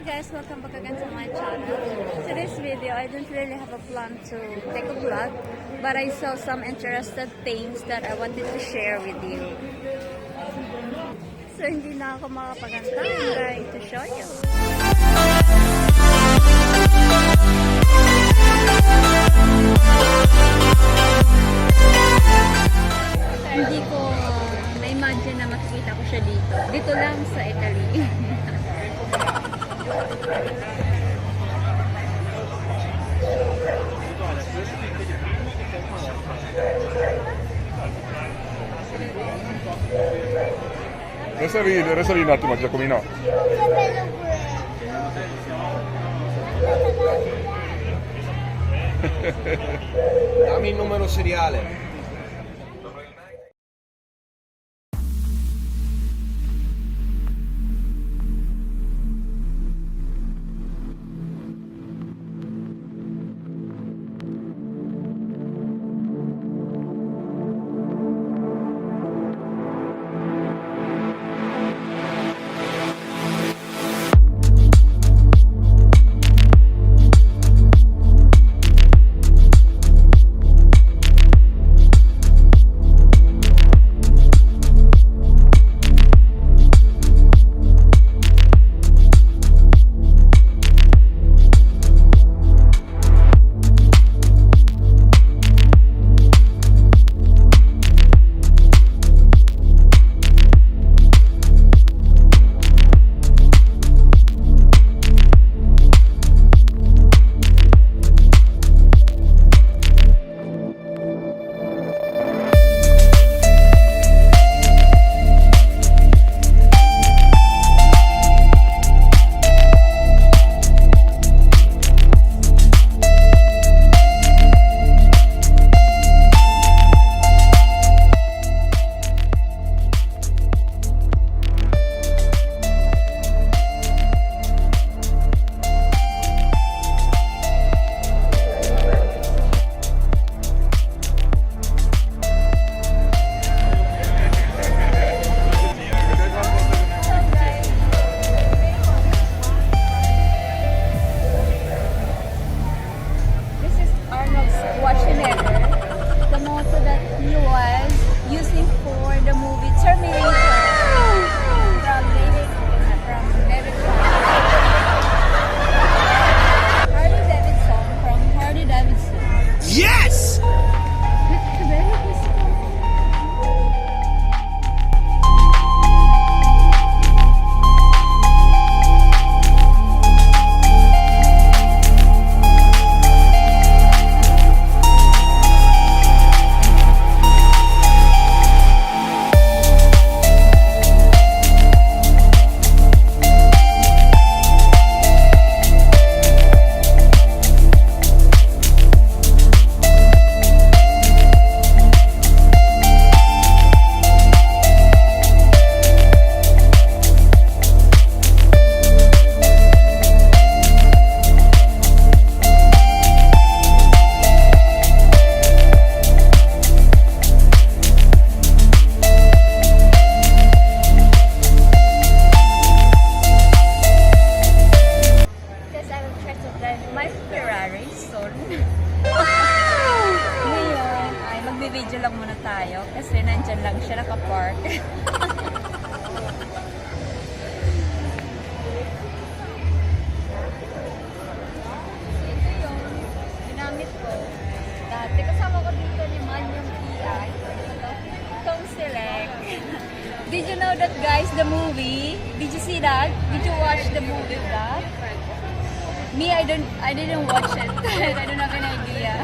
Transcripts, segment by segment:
guys, welcome back again to my channel. Today's video, I don't really have a plan to take a vlog, but I saw some interesting things that I wanted to share with you. So hindi na ako makapaganda. I'm going to show you. Hindi ko na-imagine na makikita ko siya dito. Dito lang sa Italy. Adesso ridi un attimo Giacomino. Dammi il numero seriale. Arnold Schwarzenegger, the motor that he was using for the movie Terminator from Harley Davidson from Harley Davidson. Yes! My Ferrari soon. Ngayon ay magbibideo lang muna tayo kasi nandyan lang siya nakapark. Ito yung ginamit ko. Dati kasama ko dito ni Magnum PI. Itong select. Did you know that guys, the movie? Did you see that? Did you watch the movie of that? Me, I didn't watch it. I don't have an idea.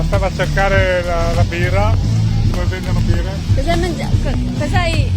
Stava a cercare la birra, dove vendono birre. Kasi